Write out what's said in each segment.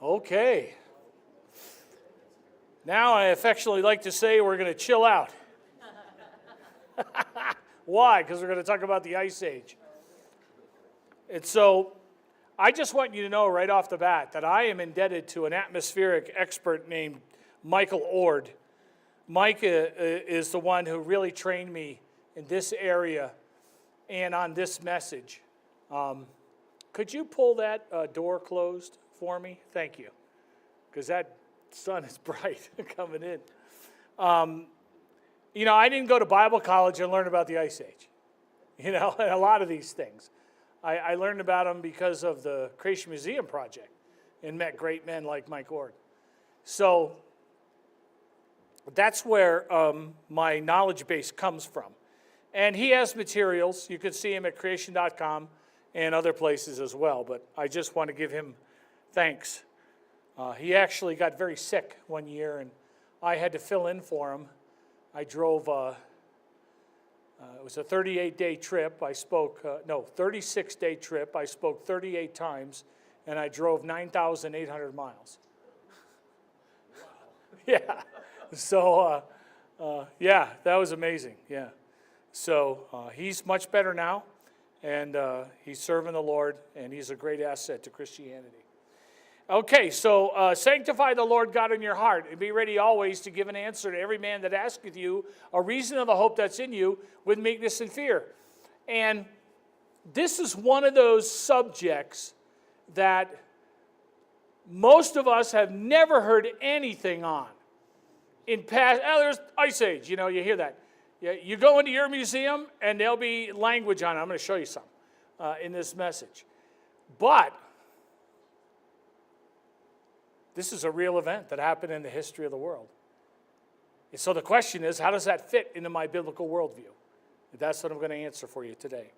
Okay. Now I affectionately like to say we're going to chill out. Why? Because we're going to talk about the Ice Age. And so I just want you to know right off the bat that I am indebted to an atmospheric expert named Michael Ord. Mike is the one who really trained me in this area and on this message. Could you pull that door closed for me? Thank you. Because that sun is bright coming in. I didn't go to Bible college and learn about the Ice Age. A lot of these things. I learned about them because of the Creation Museum Project and met great men like Mike Ord. So that's where my knowledge base comes from. And he has materials. You can see him at creation.com and other places as well. But I just want to give him thanks. He actually got very sick one year, and I had to fill in for him. I drove, it was a 38-day trip. 36-day trip. I spoke 38 times, and I drove 9,800 miles. Yeah. So, that was amazing. Yeah. So he's much better now, and he's serving the Lord, and he's a great asset to Christianity. Okay, so sanctify the Lord God in your heart, and be ready always to give an answer to every man that asketh you a reason of the hope that's in you with meekness and fear. And this is one of those subjects that most of us have never heard anything on. In past, there's Ice Age, you hear that. You go into your museum, and there'll be language on it. I'm going to show you some in this message. But this is a real event that happened in the history of the world. And so the question is, how does that fit into my biblical worldview? And that's what I'm going to answer for you today.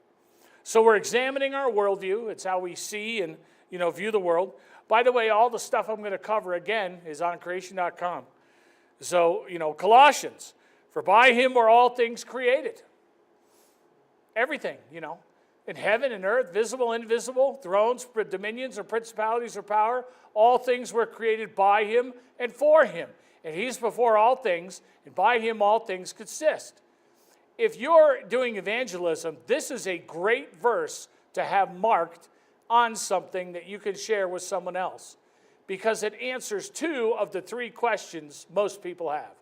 So we're examining our worldview. It's how we see and view the world. By the way, all the stuff I'm going to cover, again, is on creation.com. So, Colossians, for by him were all things created. Everything, in heaven and earth, visible, invisible, thrones, dominions, or principalities or power, all things were created by him and for him. And he's before all things, and by him all things consist. If you're doing evangelism, this is a great verse to have marked on something that you can share with someone else, because it answers two of the three questions most people have.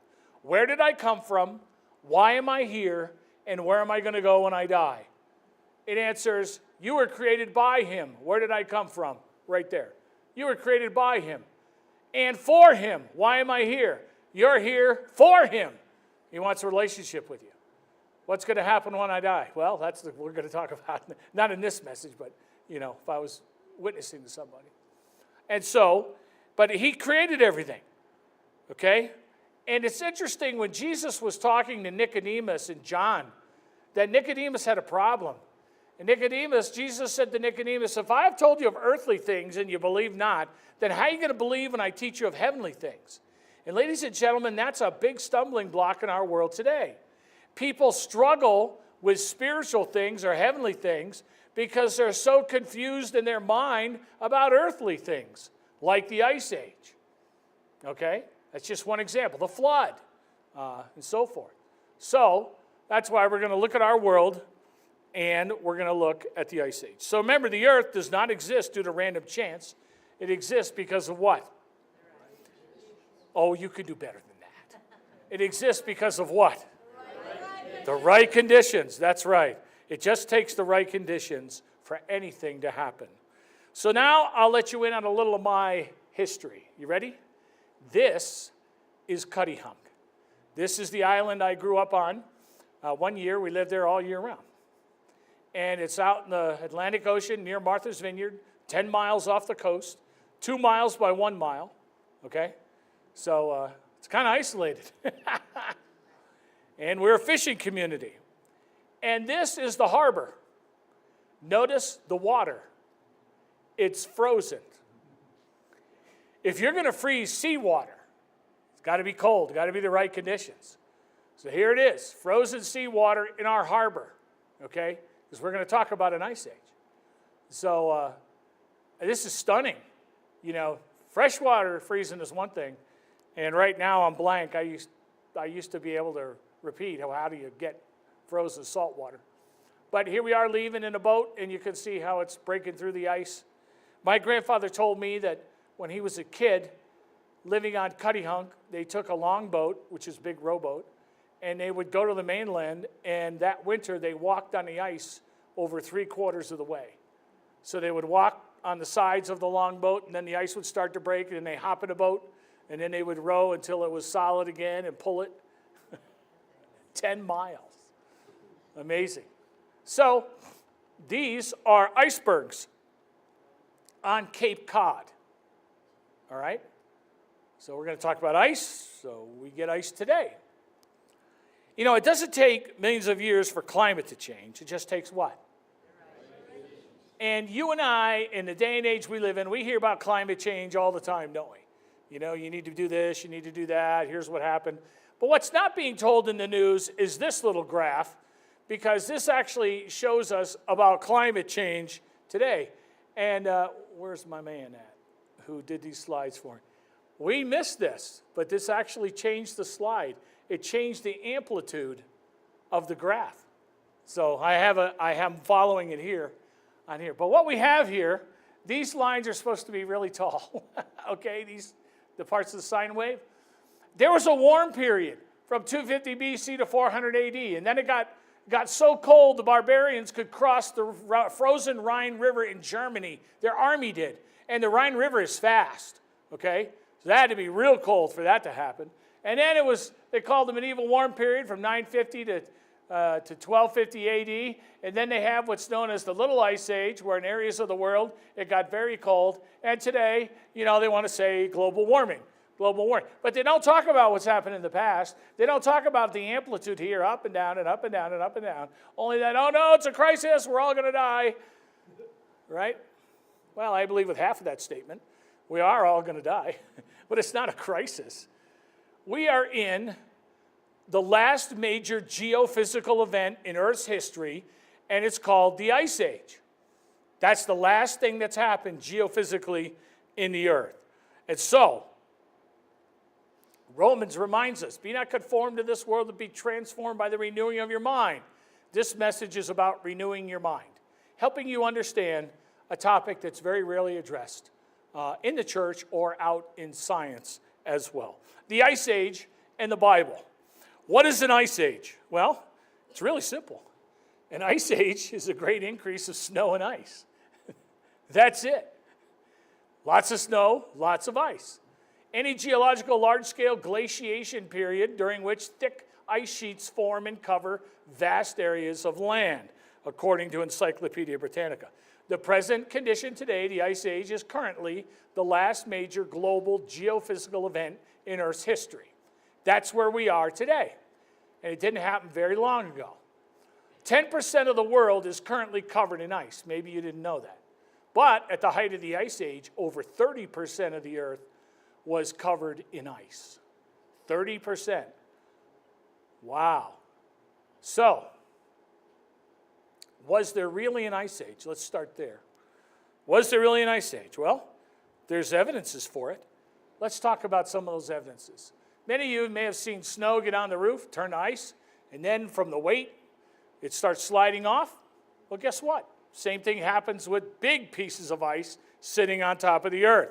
Where did I come from? Why am I here? And where am I going to go when I die? It answers, you were created by him. Where did I come from? Right there. You were created by him. And for him. Why am I here? You're here for him. He wants a relationship with you. What's going to happen when I die? Well, that's what we're going to talk about. Not in this message, but, if I was witnessing to somebody. And so, but he created everything. Okay? And it's interesting when Jesus was talking to Nicodemus and John, that Nicodemus had a problem. And Jesus said to Nicodemus, if I have told you of earthly things and you believe not, then how are you going to believe when I teach you of heavenly things? And ladies and gentlemen, that's a big stumbling block in our world today. People struggle with spiritual things or heavenly things because they're so confused in their mind about earthly things, like the Ice Age. Okay? That's just one example. The flood, and so forth. So that's why we're going to look at our world, and we're going to look at the Ice Age. So remember, the earth does not exist due to random chance. It exists because of what? Oh, you could do better than that. It exists because of what? The right conditions. That's right. It just takes the right conditions for anything to happen. So now I'll let you in on a little of my history. You ready? This is Cuttyhunk. This is the island I grew up on. 1 year, we lived there all year round. And it's out in the Atlantic Ocean near Martha's Vineyard, 10 miles off the coast, 2 miles by 1 mile, okay? So it's kind of isolated. And we're a fishing community. And this is the harbor. Notice the water. It's frozen. If you're going to freeze seawater, it's got to be cold, got to be the right conditions. So here it is, frozen seawater in our harbor, okay? Because we're going to talk about an ice age. So this is stunning, Freshwater freezing is one thing, and right now I'm blank. I used to be able to repeat how do you get frozen salt water. But here we are leaving in a boat, and you can see how it's breaking through the ice. My grandfather told me that when he was a kid, living on Cuttyhunk, they took a longboat, which is a big rowboat, and they would go to the mainland, and that winter they walked on the ice over 3/4 of the way. So they would walk on the sides of the longboat, and then the ice would start to break, and then they hop in a boat, and then they would row until it was solid again and pull it. 10 miles. Amazing. So these are icebergs on Cape Cod. All right? So we're going to talk about ice. So we get ice today. You know, it doesn't take millions of years for climate to change. It just takes what? And you and I, in the day and age we live in, we hear about climate change all the time, don't we? You know, you need to do this, you need to do that, here's what happened. But what's not being told in the news is this little graph, because this actually shows us about climate change today. And where's my man at, who did these slides for me? We missed this, but this actually changed the slide. It changed the amplitude of the graph. So I am following it here. On here. But what we have here, these lines are supposed to be really tall, okay, the parts of the sine wave. There was a warm period from 250 BC to 400 AD, and then it got so cold the barbarians could cross the frozen Rhine River in Germany. Their army did, and the Rhine River is fast, okay? So that had to be real cold for that to happen. And then they called the medieval warm period from 950 to 1250 AD, and then they have what's known as the Little Ice Age, where in areas of the world it got very cold, and today, you know, they want to say global warming. But they don't talk about what's happened in the past. They don't talk about the amplitude here, up and down and up and down and up and down. Only that, oh no, it's a crisis, we're all going to die, right? Well, I believe with half of that statement, we are all going to die, but it's not a crisis. We are in the last major geophysical event in Earth's history, and it's called the Ice Age. That's the last thing that's happened geophysically in the Earth. And so, Romans reminds us, be not conformed to this world, but be transformed by the renewing of your mind. This message is about renewing your mind, helping you understand a topic that's very rarely addressed in the church or out in science as well. The Ice Age and the Bible. What is an ice age? Well, it's really simple. An ice age is a great increase of snow and ice. That's it. Lots of snow, lots of ice. Any geological large-scale glaciation period during which thick ice sheets form and cover vast areas of land, according to Encyclopedia Britannica. The present condition today, the Ice Age, is currently the last major global geophysical event in Earth's history. That's where we are today, and it didn't happen very long ago. 10% of the world is currently covered in ice. Maybe you didn't know that. But at the height of the Ice Age, over 30% of the Earth was covered in ice. 30%. Wow. So, was there really an Ice Age? Let's start there. Was there really an Ice Age? Well, there's evidences for it. Let's talk about some of those evidences. Many of you may have seen snow get on the roof, turn to ice, and then from the weight, it starts sliding off. Well, guess what? Same thing happens with big pieces of ice sitting on top of the earth.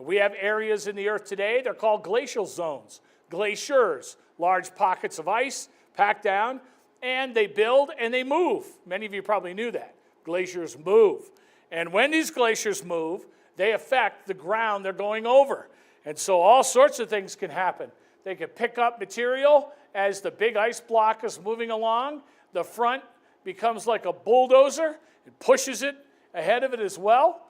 We have areas in the earth today, they're called glacial zones, glaciers, large pockets of ice packed down, and they build and they move. Many of you probably knew that. Glaciers move. And when these glaciers move, they affect the ground they're going over. And so all sorts of things can happen. They can pick up material as the big ice block is moving along. The front becomes like a bulldozer. It pushes it ahead of it as well.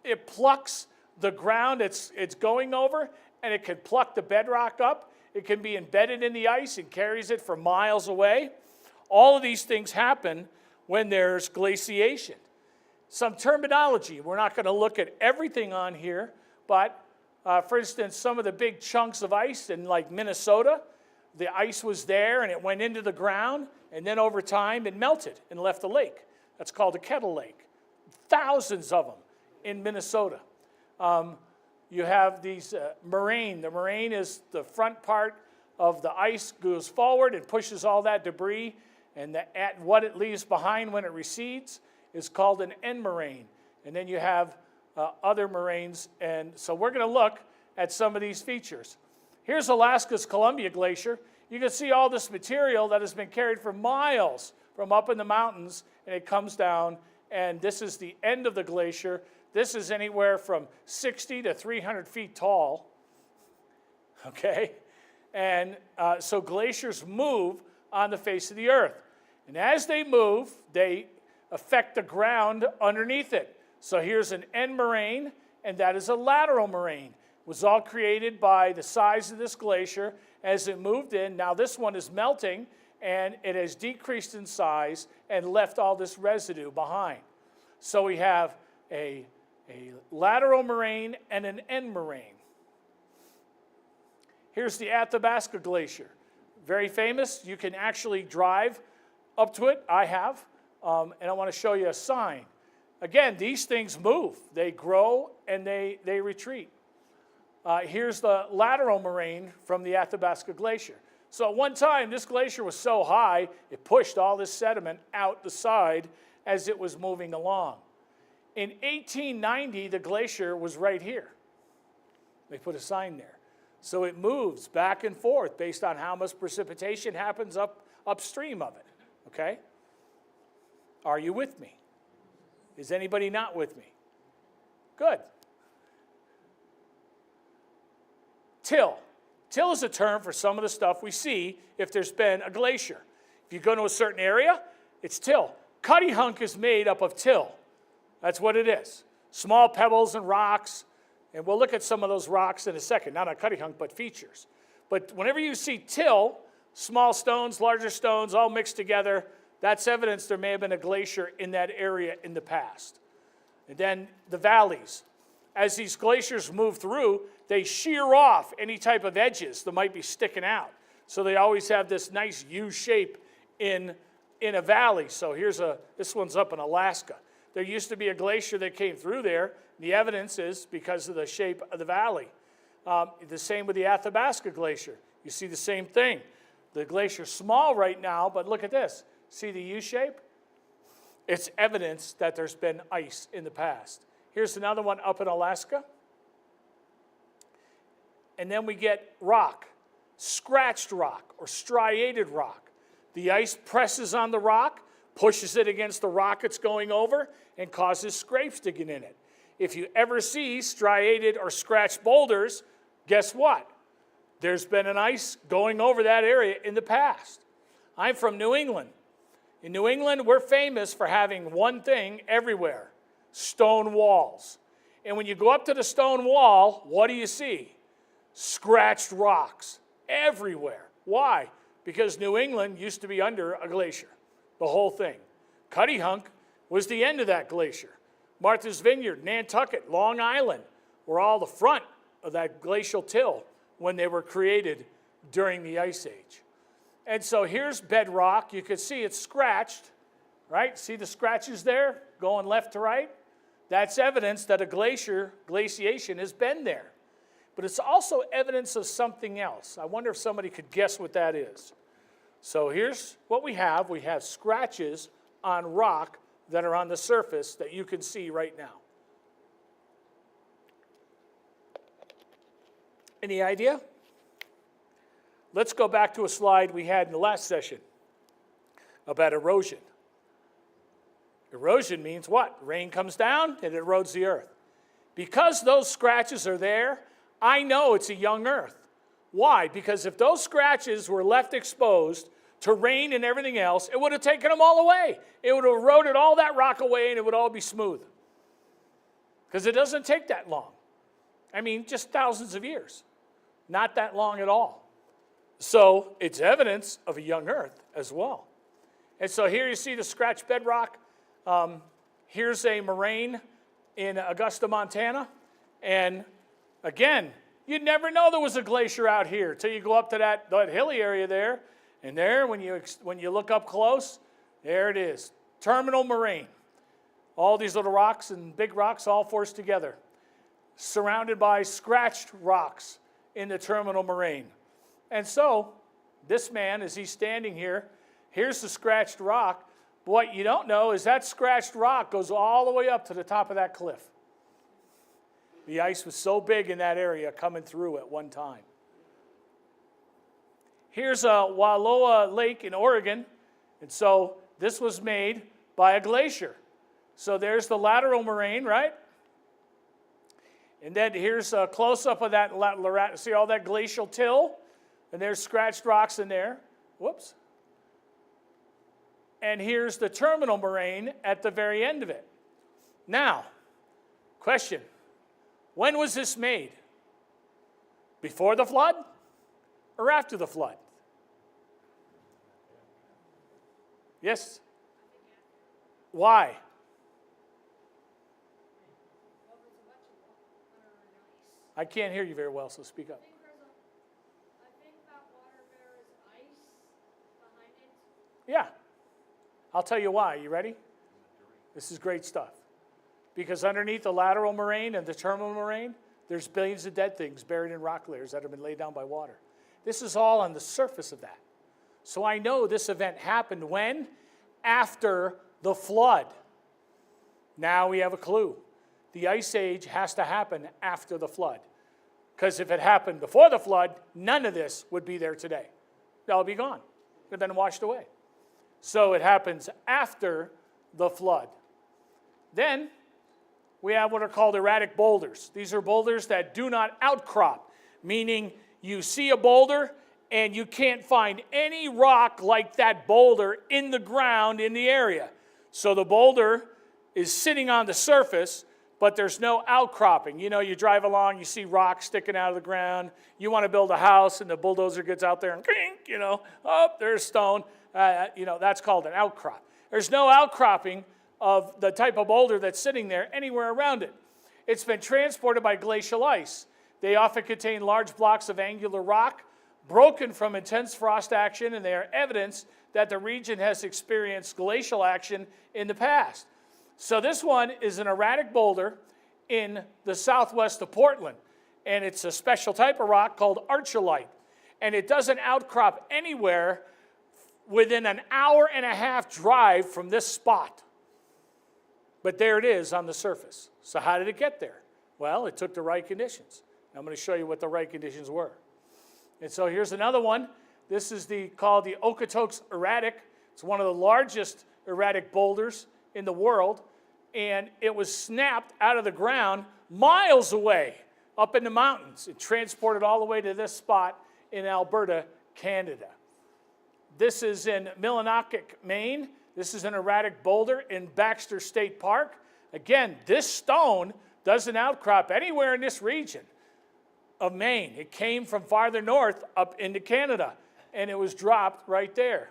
It plucks the ground it's going over, and it can pluck the bedrock up. It can be embedded in the ice and carries it for miles away. All of these things happen when there's glaciation. Some terminology. We're not going to look at everything on here, but for instance, some of the big chunks of ice in like Minnesota, the ice was there and it went into the ground, and then over time it melted and left a lake. That's called a kettle lake. Thousands of them in Minnesota. you have these moraine. The moraine is the front part of the ice goes forward and pushes all that debris, and what it leaves behind when it recedes is called an end moraine. And then you have other moraines, and so we're going to look at some of these features. Here's Alaska's Columbia Glacier. You can see all this material that has been carried for miles from up in the mountains, and it comes down, and this is the end of the glacier. This is anywhere from 60 to 300 feet tall, okay? And so glaciers move on the face of the earth. And as they move, they affect the ground underneath it. So here's an end moraine, and that is a lateral moraine. It was all created by the size of this glacier as it moved in. Now this one is melting, and it has decreased in size and left all this residue behind. So we have a lateral moraine and an end moraine. Here's the Athabasca Glacier. Very famous. You can actually drive up to it. I have. And I want to show you a sign. Again, these things move. They grow and they retreat. Here's the lateral moraine from the Athabasca Glacier. So at one time, this glacier was so high, it pushed all this sediment out the side as it was moving along. In 1890, the glacier was right here. They put a sign there. So it moves back and forth based on how much precipitation happens upstream of it, okay? Are you with me? Is anybody not with me? Good. Till. Till is a term for some of the stuff we see if there's been a glacier. If you go to a certain area, it's till. Cutty Hunk is made up of till. That's what it is. Small pebbles and rocks. And we'll look at some of those rocks in a second. Not on Cutty Hunk, but features. But whenever you see till, small stones, larger stones, all mixed together, that's evidence there may have been a glacier in that area in the past. And then the valleys. As these glaciers move through, they shear off any type of edges that might be sticking out. So they always have this nice U shape in a valley. So this one's up in Alaska. There used to be a glacier that came through there. The evidence is because of the shape of the valley. The same with the Athabasca Glacier. You see the same thing. The glacier's small right now, but look at this. See the U shape? It's evidence that there's been ice in the past. Here's another one up in Alaska. And then we get rock, scratched rock or striated rock. The ice presses on the rock, pushes it against the rock it's going over, and causes scrapes to get in it. If you ever see striated or scratched boulders, guess what? There's been an ice going over that area in the past. I'm from New England. In New England, we're famous for having one thing everywhere, stone walls. And when you go up to the stone wall, what do you see? Scratched rocks everywhere. Why? Because New England used to be under a glacier, the whole thing. Cutty Hunk was the end of that glacier. Martha's Vineyard, Nantucket, Long Island were all the front of that glacial till when they were created during the Ice Age. And so here's bedrock. You can see it's scratched, right? See the scratches there going left to right? That's evidence that a glaciation has been there. But it's also evidence of something else. I wonder if somebody could guess what that is. So here's what we have. We have scratches on rock that are on the surface that you can see right now. Any idea? Let's go back to a slide we had in the last session about erosion. Erosion means what? Rain comes down and it erodes the earth. Because those scratches are there, I know it's a young earth. Why? Because if those scratches were left exposed to rain and everything else, it would have taken them all away. It would have eroded all that rock away and it would all be smooth. Because it doesn't take that long. I mean, just thousands of years. Not that long at all. So it's evidence of a young earth as well. And so here you see the scratched bedrock. Here's a moraine in Augusta, Montana. And again, you'd never know there was a glacier out here till you go up to that hilly area there. And there, when you look up close, there it is. Terminal moraine. All these little rocks and big rocks all forced together. surrounded by scratched rocks in the terminal moraine. And so this man, as he's standing here, here's the scratched rock. What you don't know is that scratched rock goes all the way up to the top of that cliff. The ice was so big in that area coming through at one time. Here's a Wallowa Lake in Oregon. And so this was made by a glacier. So there's the lateral moraine, right? And then here's a close-up of that, see all that glacial till? And there's scratched rocks in there. Whoops. And here's the terminal moraine at the very end of it. Now, question. When was this made? Before the flood or after the flood? Yes? Why? I can't hear you very well, so speak up. I think that water there is ice behind it. Yeah. I'll tell you why. You ready? This is great stuff. Because underneath the lateral moraine and the terminal moraine, there's billions of dead things buried in rock layers that have been laid down by water. This is all on the surface of that. So I know this event happened when? After the flood. Now we have a clue. The ice age has to happen after the flood. Because if it happened before the flood, none of this would be there today. That would be gone. It would have been washed away. So it happens after the flood. Then we have what are called erratic boulders. These are boulders that do not outcrop, meaning you see a boulder and you can't find any rock like that boulder in the ground in the area. So the boulder is sitting on the surface, but there's no outcropping. You know, you drive along, you see rocks sticking out of the ground. You want to build a house, and the bulldozer gets out there and clink, there's stone. That's called an outcrop. There's no outcropping of the type of boulder that's sitting there anywhere around it. It's been transported by glacial ice. They often contain large blocks of angular rock, broken from intense frost action, and they are evidence that the region has experienced glacial action in the past. So this one is an erratic boulder in the southwest of Portland, and it's a special type of rock called archilite, and it doesn't outcrop anywhere within an hour and a half drive from this spot. But there it is on the surface. So how did it get there? Well, it took the right conditions. I'm going to show you what the right conditions were. And so here's another one. This is called the Okotoks erratic. It's one of the largest erratic boulders in the world, and it was snapped out of the ground miles away up in the mountains. It transported all the way to this spot in Alberta, Canada. This is in Millinocket, Maine. This is an erratic boulder in Baxter State Park. Again, this stone doesn't outcrop anywhere in this region of Maine. It came from farther north up into Canada, and it was dropped right there.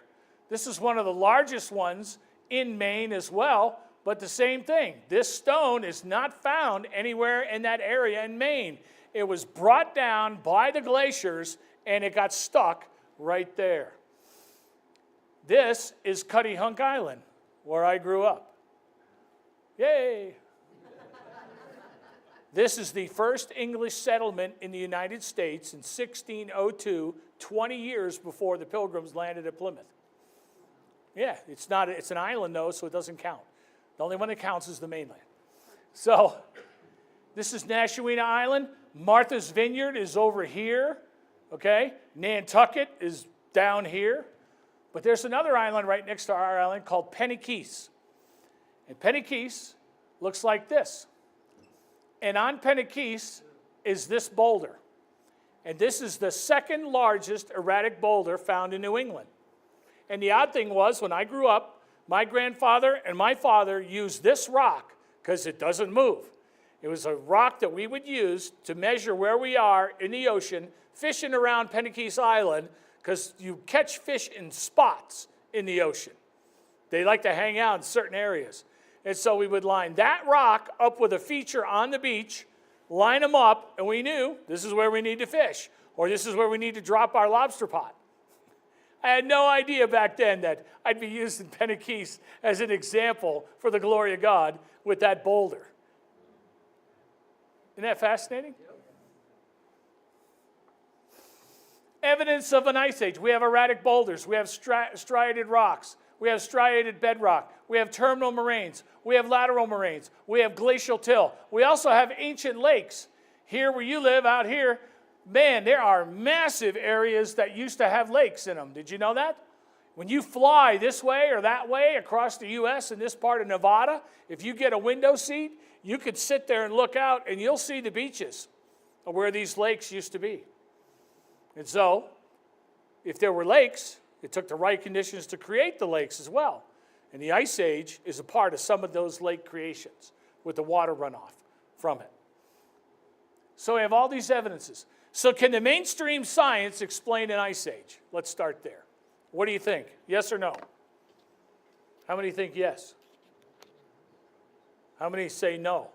This is one of the largest ones in Maine as well, but the same thing. This stone is not found anywhere in that area in Maine. It was brought down by the glaciers, and it got stuck right there. This is Cuttyhunk Island, where I grew up. Yay! This is the first English settlement in the United States in 1602, 20 years before the Pilgrims landed at Plymouth. Yeah, it's an island though, so it doesn't count. The only one that counts is the mainland. So, this is Nashawina Island. Martha's Vineyard is over here, okay? Nantucket is down here. But there's another island right next to our island called Penikese. And Penikese looks like this. And on Penikese is this boulder. And this is the second largest erratic boulder found in New England. And the odd thing was, when I grew up, my grandfather and my father used this rock because it doesn't move. It was a rock that we would use to measure where we are in the ocean, fishing around Penikese Island, because you catch fish in spots in the ocean. They like to hang out in certain areas. And so we would line that rock up with a feature on the beach, line them up, and we knew this is where we need to fish, or this is where we need to drop our lobster pot. I had no idea back then that I'd be using Penikese as an example for the glory of God with that boulder. Isn't that fascinating? Evidence of an ice age. We have erratic boulders. We have striated rocks. We have striated bedrock. We have terminal moraines. We have lateral moraines. We have glacial till. We also have ancient lakes. Here where you live, out here, man, there are massive areas that used to have lakes in them. Did you know that? When you fly this way or that way across the U.S. in this part of Nevada, if you get a window seat, you could sit there and look out and you'll see the beaches of where these lakes used to be. And so, if there were lakes, it took the right conditions to create the lakes as well. And the Ice Age is a part of some of those lake creations with the water runoff from it. So we have all these evidences. So can the mainstream science explain an Ice Age? Let's start there. What do you think? Yes or no? How many think yes? How many say no?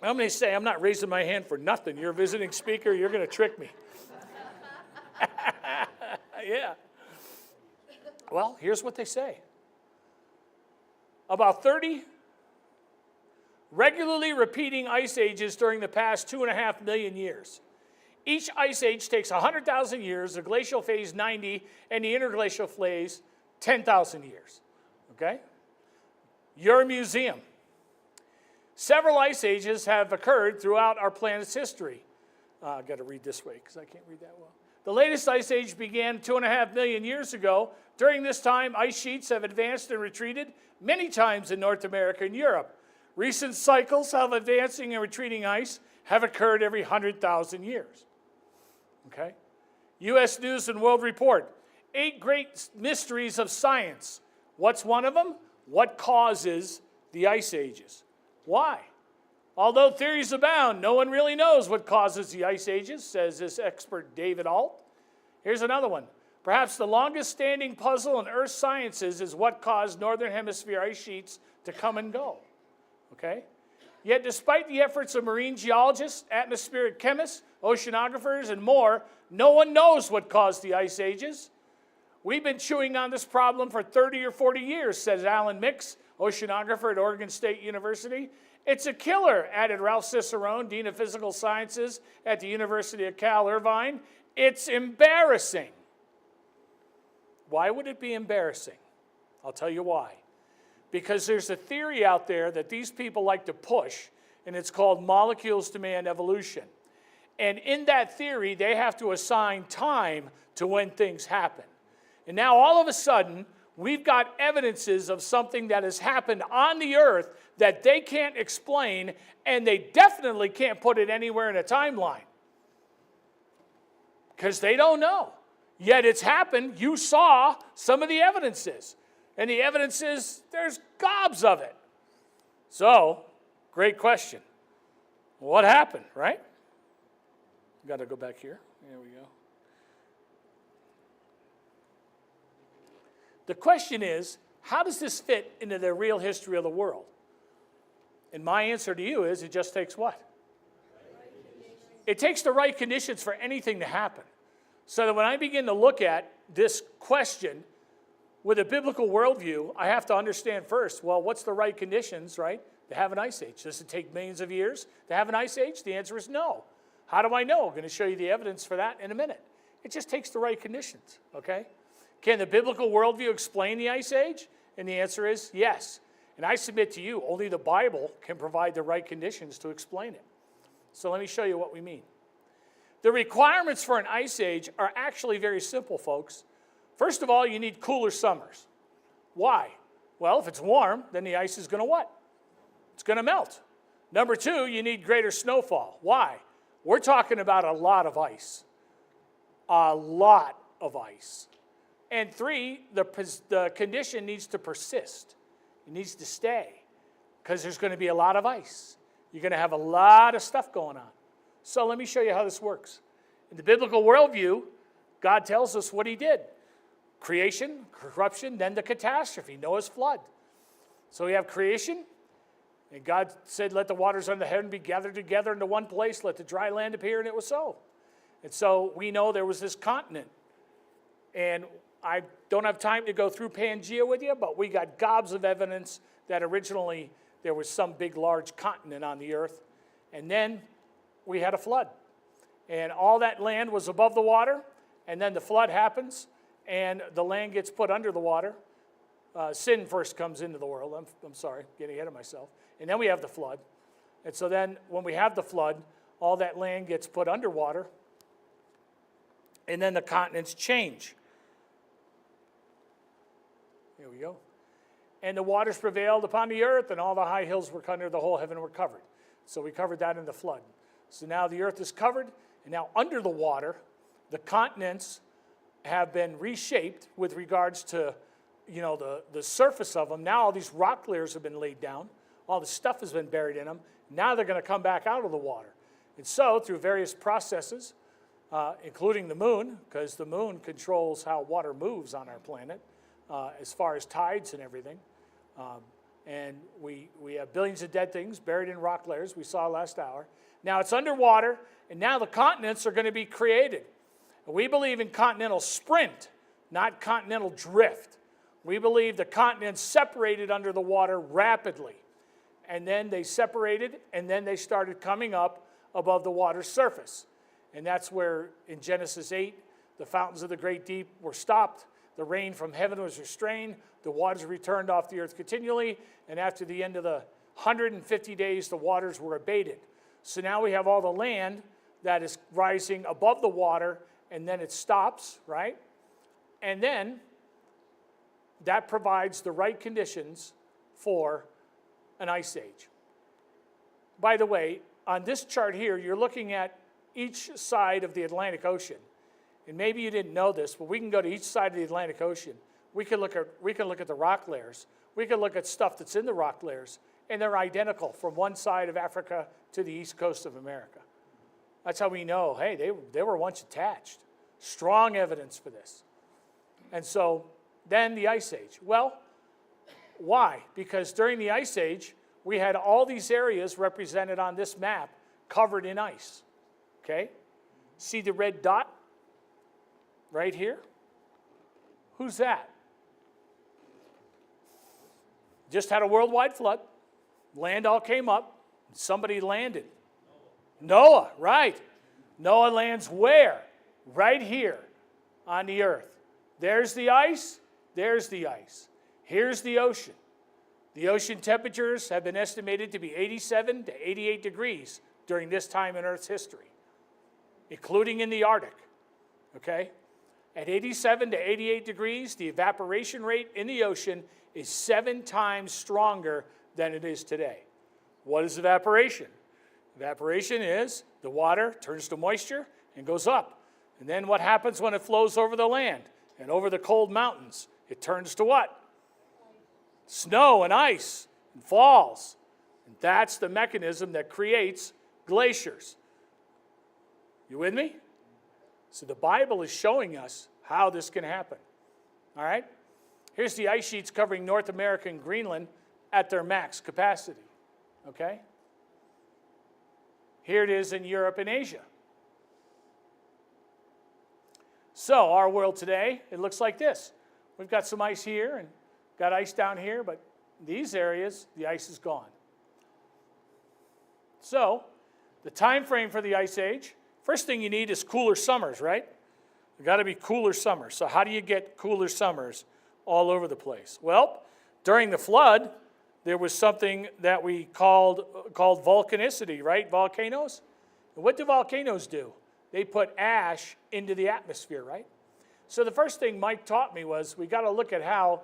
How many say, I'm not raising my hand for nothing. You're a visiting speaker. You're going to trick me. Yeah. Well, here's what they say. About 30 regularly repeating ice ages during the past 2.5 million years. Each ice age takes 100,000 years, the glacial phase 90, and the interglacial phase 10,000 years. Okay? Your museum. Several ice ages have occurred throughout our planet's history. I've got to read this way because I can't read that well. The latest ice age began 2.5 million years ago. During this time, ice sheets have advanced and retreated many times in North America and Europe. Recent cycles of advancing and retreating ice have occurred every 100,000 years. Okay? U.S. News and World Report. 8 great mysteries of science. What's one of them? What causes the ice ages? Why? Although theories abound, no one really knows what causes the ice ages, says this expert David Alt. Here's another one. Perhaps the longest standing puzzle in Earth sciences is what caused Northern Hemisphere ice sheets to come and go. Okay? Yet despite the efforts of marine geologists, atmospheric chemists, oceanographers, and more, no one knows what caused the ice ages. We've been chewing on this problem for 30 or 40 years, says Alan Mix, oceanographer at Oregon State University. It's a killer, added Ralph Cicerone, Dean of Physical Sciences at the University of Cal Irvine. It's embarrassing. Why would it be embarrassing? I'll tell you why. Because there's a theory out there that these people like to push, and it's called molecules to man evolution. And in that theory, they have to assign time to when things happen. And now all of a sudden, we've got evidences of something that has happened on the earth that they can't explain, and they definitely can't put it anywhere in a timeline. Because they don't know. Yet it's happened. You saw some of the evidences. And the evidence is, there's gobs of it. So, great question. What happened, right? Got to go back here. There we go. The question is, how does this fit into the real history of the world? And my answer to you is, it just takes what? It takes the right conditions for anything to happen. So that when I begin to look at this question with a biblical worldview, I have to understand first, well, what's the right conditions, right, to have an ice age? Does it take millions of years to have an ice age? The answer is no. How do I know? I'm going to show you the evidence for that in a minute. It just takes the right conditions, okay? Can the biblical worldview explain the ice age? And the answer is yes. And I submit to you, only the Bible can provide the right conditions to explain it. So let me show you what we mean. The requirements for an ice age are actually very simple, folks. First of all, you need cooler summers. Why? Well, if it's warm, then the ice is going to what? It's going to melt. Number 2, you need greater snowfall. Why? We're talking about a lot of ice. A lot of ice. And 3, the condition needs to persist. It needs to stay because there's going to be a lot of ice. You're going to have a lot of stuff going on. So let me show you how this works. In the biblical worldview, God tells us what he did. Creation, corruption, then the catastrophe, Noah's flood. So we have creation, and God said, let the waters under the heaven be gathered together into one place, let the dry land appear, and it was so. And so we know there was this continent. And I don't have time to go through Pangea with you, but we got gobs of evidence that originally there was some big, large continent on the earth. And then we had a flood. And all that land was above the water, and then the flood happens, and the land gets put under the water. Sin first comes into the world. I'm sorry, getting ahead of myself. And then we have the flood. And so then when we have the flood, all that land gets put underwater, and then the continents change. Here we go. And the waters prevailed upon the earth, and all the high hills were under the whole heaven were covered. So we covered that in the flood. So now the earth is covered, and now under the water, the continents have been reshaped with regards to, the surface of them. Now all these rock layers have been laid down. All the stuff has been buried in them. Now they're going to come back out of the water. And so through various processes, including the moon, because the moon controls how water moves on our planet, as far as tides and everything. And we have billions of dead things buried in rock layers, we saw last hour. Now it's underwater, and now the continents are going to be created. And we believe in continental sprint, not continental drift. We believe the continents separated under the water rapidly. And then they separated, and then they started coming up above the water's surface. And that's where, in Genesis 8, the fountains of the great deep were stopped. The rain from heaven was restrained. The waters returned off the earth continually. And after the end of the 150 days, the waters were abated. So now we have all the land that is rising above the water, and then it stops, right? And then that provides the right conditions for an ice age. By the way, on this chart here, you're looking at each side of the Atlantic Ocean. And maybe you didn't know this, but we can go to each side of the Atlantic Ocean. We can look at the rock layers. We can look at stuff that's in the rock layers, and they're identical from one side of Africa to the east coast of America. That's how we know, hey, they were once attached. Strong evidence for this. And so then the Ice Age. Well, why? Because during the Ice Age, we had all these areas represented on this map covered in ice. Okay? See the red dot right here? Who's that? Just had a worldwide flood. Land all came up. Somebody landed. Noah, right. Noah lands where? Right here on the earth. There's the ice. There's the ice. Here's the ocean. The ocean temperatures have been estimated to be 87 to 88 degrees during this time in Earth's history, including in the Arctic, okay? At 87 to 88 degrees, the evaporation rate in the ocean is 7 times stronger than it is today. What is evaporation? Evaporation is the water turns to moisture and goes up. And then what happens when it flows over the land and over the cold mountains? It turns to what? Snow and ice and falls. And that's the mechanism that creates glaciers. You with me? So the Bible is showing us how this can happen. All right? Here's the ice sheets covering North America and Greenland at their max capacity. Okay? Here it is in Europe and Asia. So our world today, it looks like this. We've got some ice here and got ice down here, but these areas, the ice is gone. So the time frame for the Ice Age, first thing you need is cooler summers, right? You've got to be cooler summers. So how do you get cooler summers all over the place? Well, during the flood, there was something that we called volcanicity, right? Volcanoes. And what do volcanoes do? They put ash into the atmosphere, right? So the first thing Mike taught me was we got to look at how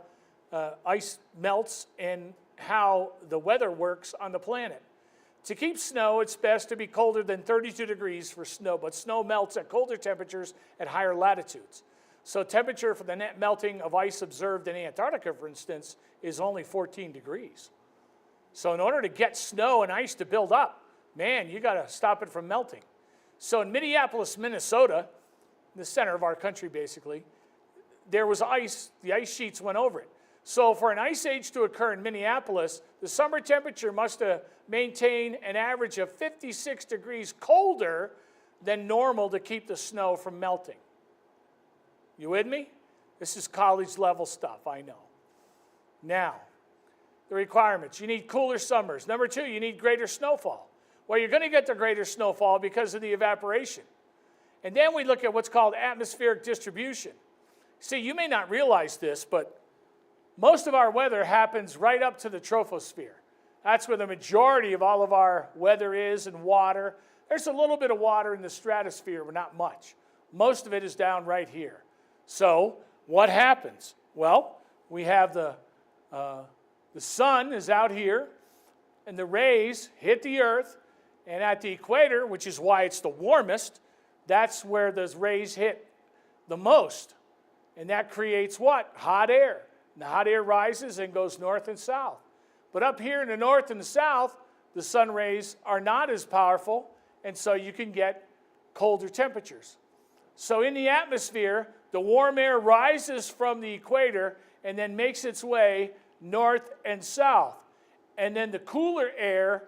ice melts and how the weather works on the planet. To keep snow, it's best to be colder than 32 degrees for snow, but snow melts at colder temperatures at higher latitudes. So temperature for the net melting of ice observed in Antarctica, for instance, is only 14 degrees. So in order to get snow and ice to build up, man, you got to stop it from melting. So in Minneapolis, Minnesota, the center of our country basically, there was ice, the ice sheets went over it. So for an ice age to occur in Minneapolis, the summer temperature must maintain an average of 56 degrees colder than normal to keep the snow from melting. You with me? This is college level stuff, I know. Now, the requirements. You need cooler summers. Number 2, you need greater snowfall. Well, you're going to get the greater snowfall because of the evaporation. And then we look at what's called atmospheric distribution. See, you may not realize this, but most of our weather happens right up to the troposphere. That's where the majority of all of our weather is, and water. There's a little bit of water in the stratosphere, but not much. Most of it is down right here. So what happens? Well, we have the sun is out here, and the rays hit the earth, and at the equator, which is why it's the warmest, that's where those rays hit the most. And that creates what? Hot air. And the hot air rises and goes north and south. But up here in the north and the south, the sun rays are not as powerful, and so you can get colder temperatures. So in the atmosphere, the warm air rises from the equator and then makes its way north and south. And then the cooler air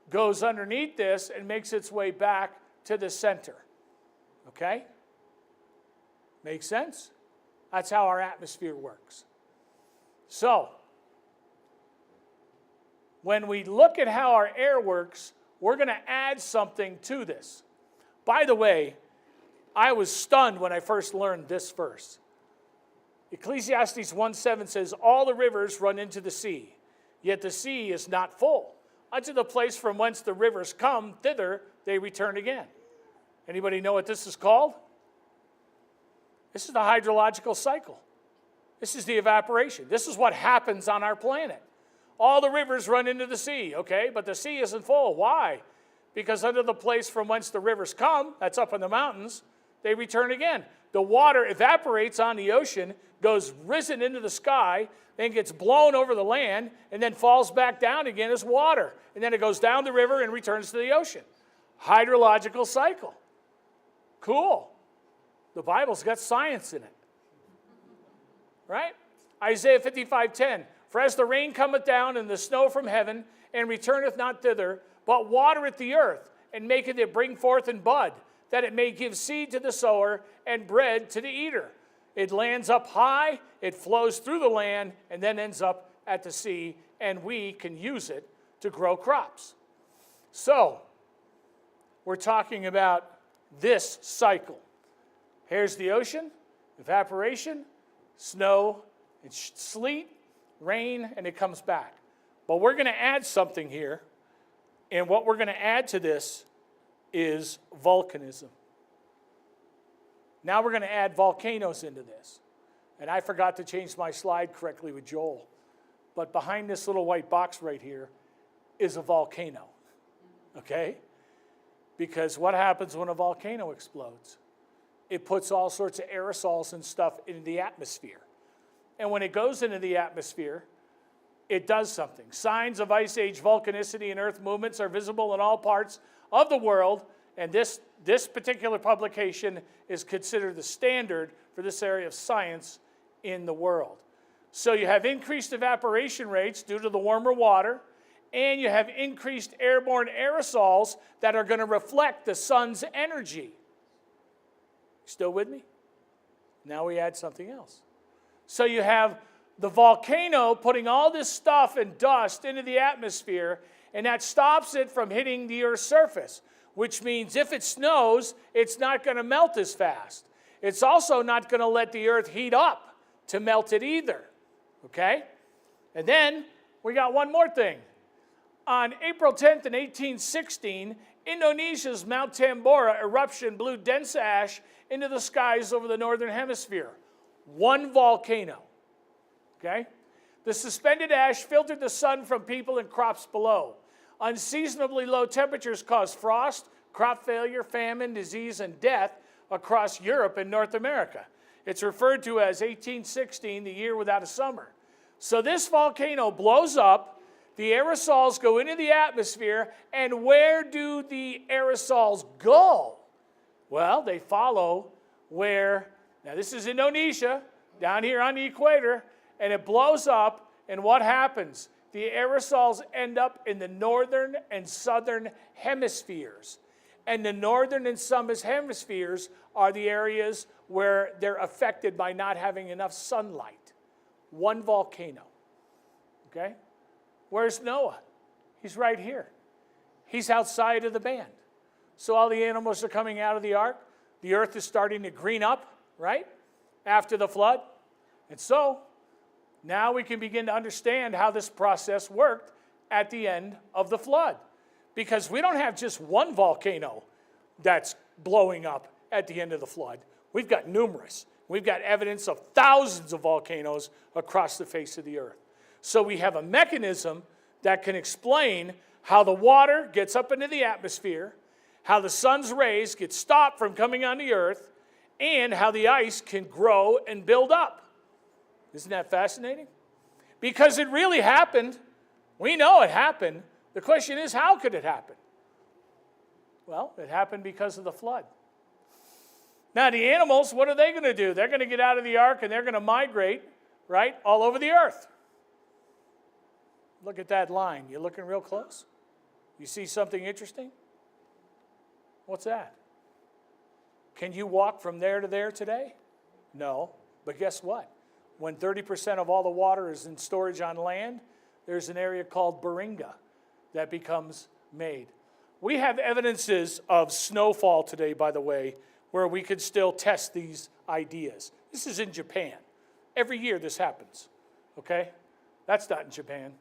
goes underneath this and makes its way back to the center. Okay? Makes sense? That's how our atmosphere works. So, when we look at how our air works, we're going to add something to this. By the way, I was stunned when I first learned this verse. Ecclesiastes 1:7 says, all the rivers run into the sea, yet the sea is not full. Unto the place from whence the rivers come, thither they return again. Anybody know what this is called? This is the hydrological cycle. This is the evaporation. This is what happens on our planet. All the rivers run into the sea, okay? But the sea isn't full. Why? Because under the place from whence the rivers come, that's up in the mountains, they return again. The water evaporates on the ocean, goes risen into the sky, then gets blown over the land, and then falls back down again as water. And then it goes down the river and returns to the ocean. Hydrological cycle. Cool. The Bible's got science in it. Right? Isaiah 55:10. For as the rain cometh down and the snow from heaven, and returneth not thither, but watereth the earth, and maketh it bring forth and bud, that it may give seed to the sower and bread to the eater. It lands up high, it flows through the land, and then ends up at the sea, and we can use it to grow crops. So, we're talking about this cycle. Here's the ocean, evaporation, snow, and sleet, rain, and it comes back. But we're going to add something here, and what we're going to add to this is volcanism. Now we're going to add volcanoes into this. And I forgot to change my slide correctly with Joel. But behind this little white box right here is a volcano. Okay? Because what happens when a volcano explodes? It puts all sorts of aerosols and stuff into the atmosphere. And when it goes into the atmosphere, it does something. Signs of Ice Age volcanicity and earth movements are visible in all parts of the world, and this particular publication is considered the standard for this area of science in the world. So you have increased evaporation rates due to the warmer water, and you have increased airborne aerosols that are going to reflect the sun's energy. Still with me? Now we add something else. So you have the volcano putting all this stuff and dust into the atmosphere, and that stops it from hitting the Earth's surface, which means if it snows, it's not going to melt as fast. It's also not going to let the Earth heat up to melt it either, okay? And then we got one more thing. On April 10th in 1816, Indonesia's Mount Tambora eruption blew dense ash into the skies over the northern hemisphere. One volcano, okay? The suspended ash filtered the sun from people and crops below. Unseasonably low temperatures caused frost, crop failure, famine, disease, and death across Europe and North America. It's referred to as 1816, the year without a summer. So this volcano blows up, the aerosols go into the atmosphere, and where do the aerosols go? Well, they follow where, now this is Indonesia, down here on the equator, and it blows up, and what happens? The aerosols end up in the northern and southern hemispheres. And the northern and southern hemispheres are the areas where they're affected by not having enough sunlight. One volcano, okay? Where's Noah? He's right here. He's outside of the band. So all the animals are coming out of the ark. The earth is starting to green up, right? After the flood. And so now we can begin to understand how this process worked at the end of the flood. Because we don't have just one volcano that's blowing up at the end of the flood. We've got numerous. We've got evidence of thousands of volcanoes across the face of the earth. So we have a mechanism that can explain how the water gets up into the atmosphere, how the sun's rays get stopped from coming on the earth, and how the ice can grow and build up. Isn't that fascinating? Because it really happened. We know it happened. The question is, how could it happen? Well, it happened because of the flood. Now, the animals, what are they going to do? They're going to get out of the ark and they're going to migrate, right, all over the earth. Look at that line. You looking real close? You see something interesting? What's that? Can you walk from there to there today? No. But guess what? When 30% of all the water is in storage on land, there's an area called Baringa that becomes made. We have evidences of snowfall today, by the way, where we could still test these ideas. This is in Japan. Every year this happens, okay? That's not in Japan.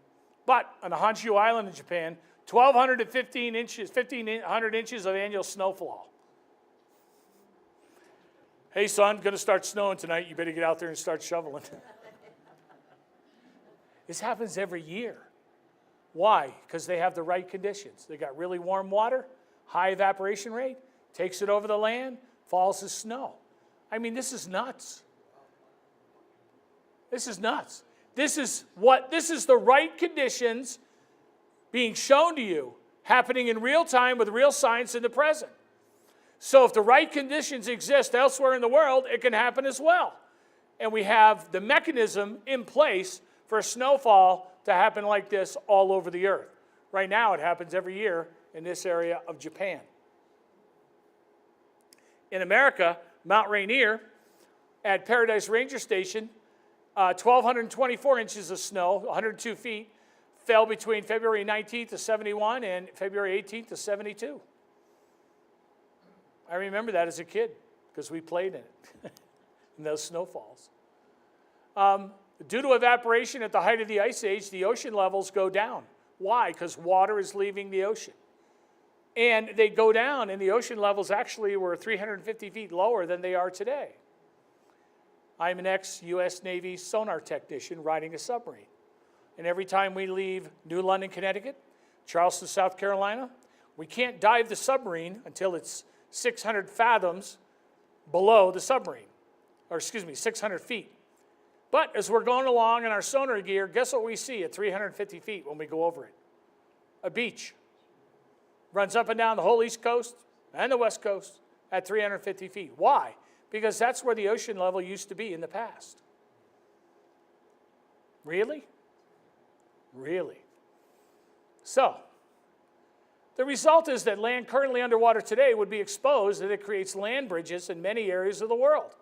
But on the Honshu Island in Japan, 1,200 to 1,500 inches of annual snowfall. Hey, son, going to start snowing tonight. You better get out there and start shoveling. This happens every year. Why? Because they have the right conditions. They got really warm water, high evaporation rate, takes it over the land, falls as snow. I mean, this is nuts. This is nuts. This is the right conditions being shown to you, happening in real time with real science in the present. So if the right conditions exist elsewhere in the world, it can happen as well. And we have the mechanism in place for snowfall to happen like this all over the earth. Right now, it happens every year in this area of Japan. In America, Mount Rainier at Paradise Ranger Station, 1,224 inches of snow, 102 feet, fell between February 19th of 71 and February 18th of 72. I remember that as a kid because we played in it, in those snowfalls. Due to evaporation at the height of the ice age, the ocean levels go down. Why? Because water is leaving the ocean. And they go down, and the ocean levels actually were 350 feet lower than they are today. I'm an ex-U.S. Navy sonar technician riding a submarine. And every time we leave New London, Connecticut, Charleston, South Carolina, we can't dive the submarine until it's 600 fathoms below the submarine. Or 600 feet. But as we're going along in our sonar gear, guess what we see at 350 feet when we go over it? A beach. Runs up and down the whole East Coast and the West Coast at 350 feet. Why? Because that's where the ocean level used to be in the past. Really? Really? So, the result is that land currently underwater today would be exposed, and it creates land bridges in many areas of the world.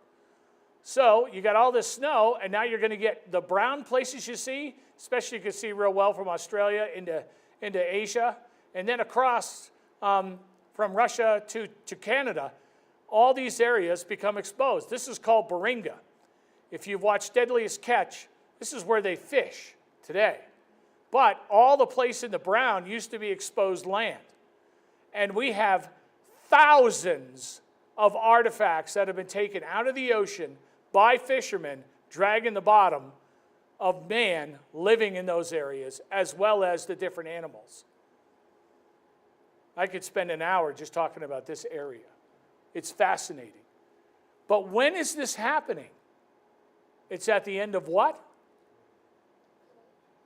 So you got all this snow, and now you're going to get the brown places you see, especially you can see real well from Australia into Asia, and then across from Russia to Canada. All these areas become exposed. This is called Baringa. If you've watched Deadliest Catch, this is where they fish today. But all the place in the brown used to be exposed land. And we have thousands of artifacts that have been taken out of the ocean by fishermen, dragging the bottom of man living in those areas, as well as the different animals. I could spend an hour just talking about this area. It's fascinating. But when is this happening? It's at the end of what?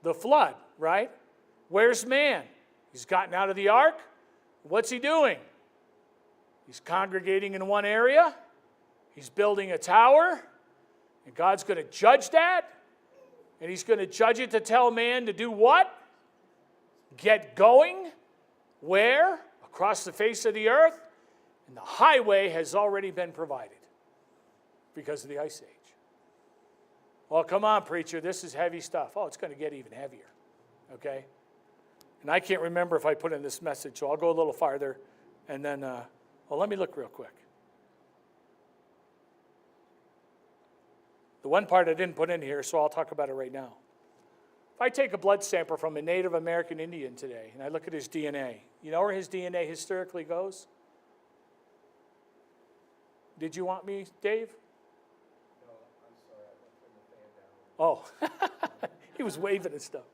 The flood, right? Where's man? He's gotten out of the ark. What's he doing? He's congregating in one area. He's building a tower. And God's going to judge that. And he's going to judge it to tell man to do what? Get going. Where? Across the face of the earth. And the highway has already been provided because of the ice age. Well, come on, preacher. This is heavy stuff. Oh, it's going to get even heavier. Okay? And I can't remember if I put in this message, so I'll go a little farther. And then, well, let me look real quick. The one part I didn't put in here, so I'll talk about it right now. If I take a blood sample from a Native American Indian today, and I look at his DNA, you know where his DNA historically goes? Did you want me, Dave? No, I'm sorry, I turned the fan down. Oh, he was waving and stuff.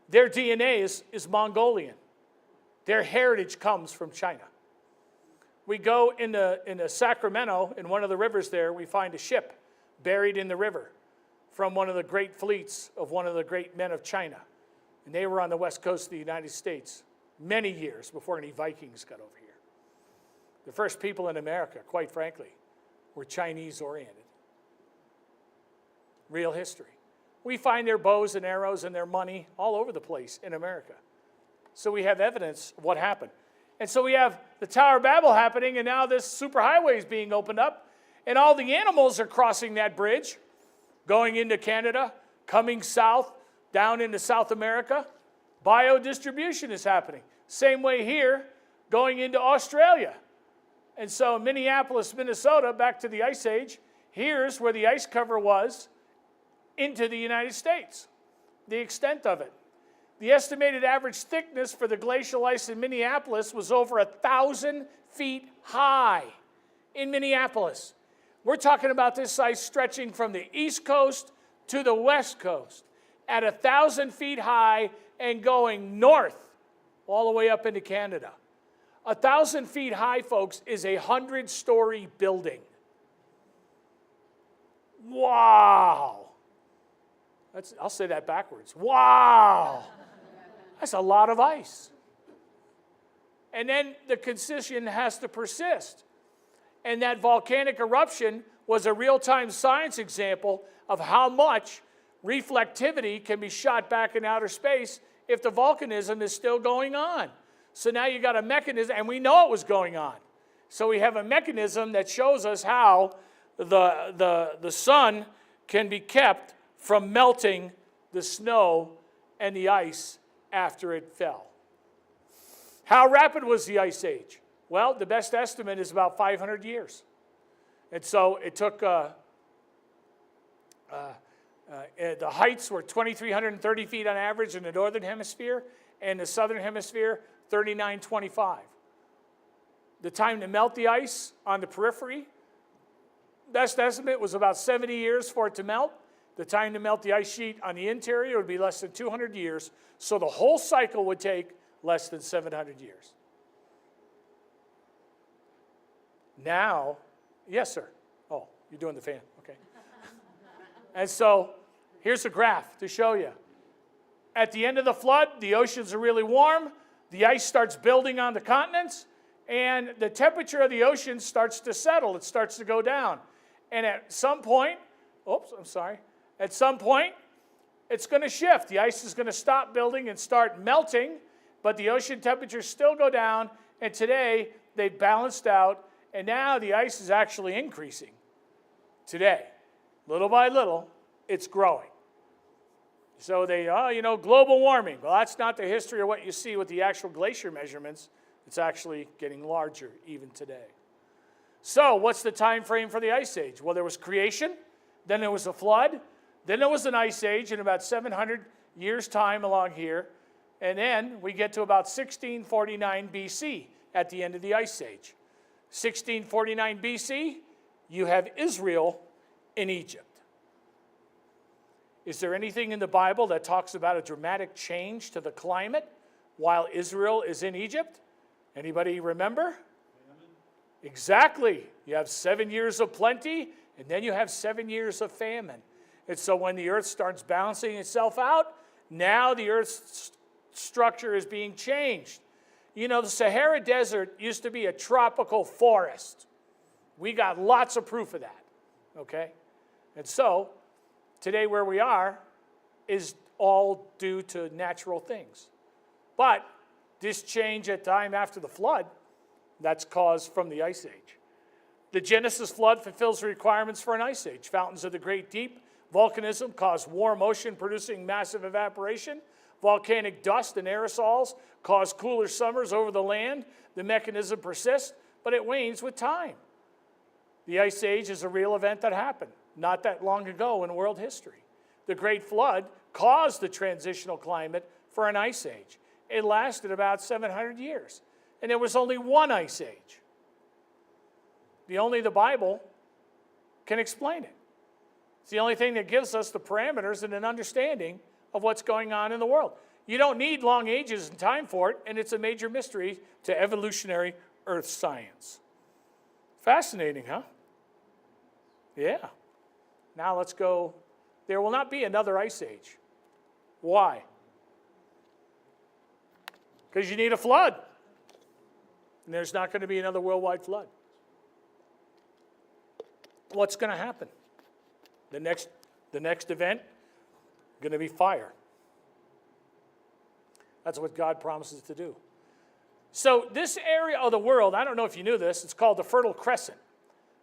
Their DNA is Mongolian. Their heritage comes from China. We go into Sacramento, in one of the rivers there, we find a ship buried in the river from one of the great fleets of one of the great men of China. And they were on the west coast of the United States many years before any Vikings got over here. The first people in America, quite frankly, were Chinese-oriented. Real history. We find their bows and arrows and their money all over the place in America. So we have evidence of what happened. And so we have the Tower of Babel happening, and now this superhighway is being opened up, and all the animals are crossing that bridge, going into Canada, coming south, down into South America. Biodistribution is happening. Same way here, going into Australia. And so Minneapolis, Minnesota, back to the Ice Age, here's where the ice cover was into the United States, the extent of it. The estimated average thickness for the glacial ice in Minneapolis was over 1,000 feet high in Minneapolis. We're talking about this ice stretching from the East Coast to the West Coast at 1,000 feet high and going north all the way up into Canada. 1,000 feet high, folks, is a 100-story building. Wow. I'll say that backwards. Wow. That's a lot of ice. And then the condition has to persist. And that volcanic eruption was a real-time science example of how much reflectivity can be shot back in outer space if the volcanism is still going on. So now you got a mechanism, and we know it was going on. So we have a mechanism that shows us how the sun can be kept from melting the snow and the ice after it fell. How rapid was the Ice Age? Well, the best estimate is about 500 years. And so it took, the heights were 2,330 feet on average in the northern hemisphere, and the southern hemisphere, 3,925. The time to melt the ice on the periphery, best estimate was about 70 years for it to melt. The time to melt the ice sheet on the interior would be less than 200 years, so the whole cycle would take less than 700 years. Now, yes, sir. Oh, you're doing the fan, okay. And so here's a graph to show you. At the end of the flood, the oceans are really warm, the ice starts building on the continents, and the temperature of the ocean starts to settle. It starts to go down. And at some point, at some point, it's going to shift. The ice is going to stop building and start melting, but the ocean temperatures still go down, and today they've balanced out, and now the ice is actually increasing. Today, little by little, it's growing. So global warming. Well, that's not the history of what you see with the actual glacier measurements. It's actually getting larger even today. So what's the time frame for the Ice Age? Well, there was creation, then there was a flood, then there was an Ice Age in about 700 years' time along here, and then we get to about 1649 BC at the end of the Ice Age. 1649 BC, you have Israel in Egypt. Is there anything in the Bible that talks about a dramatic change to the climate while Israel is in Egypt? Anybody remember? Exactly. You have 7 years of plenty, and then you have 7 years of famine. And so when the earth starts balancing itself out, now the earth's structure is being changed. You know, the Sahara Desert used to be a tropical forest. We got lots of proof of that, okay? And so today where we are is all due to natural things. But this change at time after the flood, that's caused from the Ice Age. The Genesis flood fulfills the requirements for an Ice Age. Fountains of the great deep, volcanism caused warm ocean producing massive evaporation. Volcanic dust and aerosols cause cooler summers over the land. The mechanism persists, but it wanes with time. The Ice Age is a real event that happened not that long ago in world history. The Great Flood caused the transitional climate for an ice age. It lasted about 700 years, and there was only one ice age. Only the Bible can explain it. It's the only thing that gives us the parameters and an understanding of what's going on in the world. You don't need long ages and time for it, and it's a major mystery to evolutionary earth science. Fascinating, huh? Yeah. Now let's go. There will not be another ice age. Why? Because you need a flood. And there's not going to be another worldwide flood. What's going to happen? The next event, going to be fire. That's what God promises to do. So this area of the world, I don't know if you knew this, it's called the Fertile Crescent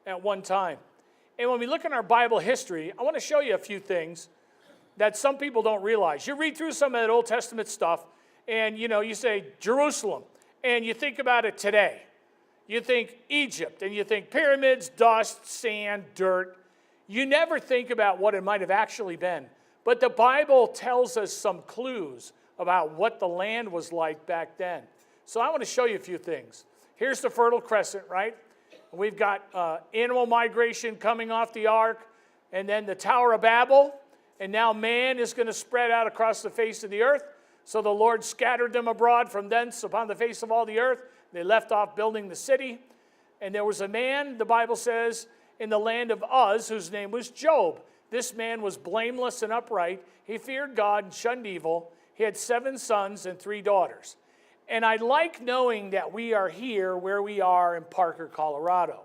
at one time. And when we look in our Bible history, I want to show you a few things that some people don't realize. You read through some of that Old Testament stuff, and you say Jerusalem, and you think about it today. You think Egypt, and you think pyramids, dust, sand, dirt. You never think about what it might have actually been. But the Bible tells us some clues about what the land was like back then. So I want to show you a few things. Here's the Fertile Crescent, right? We've got animal migration coming off the ark, and then the Tower of Babel, and now man is going to spread out across the face of the earth. So the Lord scattered them abroad from thence upon the face of all the earth. They left off building the city. And there was a man, the Bible says, in the land of Uz, whose name was Job. This man was blameless and upright. He feared God and shunned evil. He had 7 sons and 3 daughters. And I like knowing that we are here where we are in Parker, Colorado,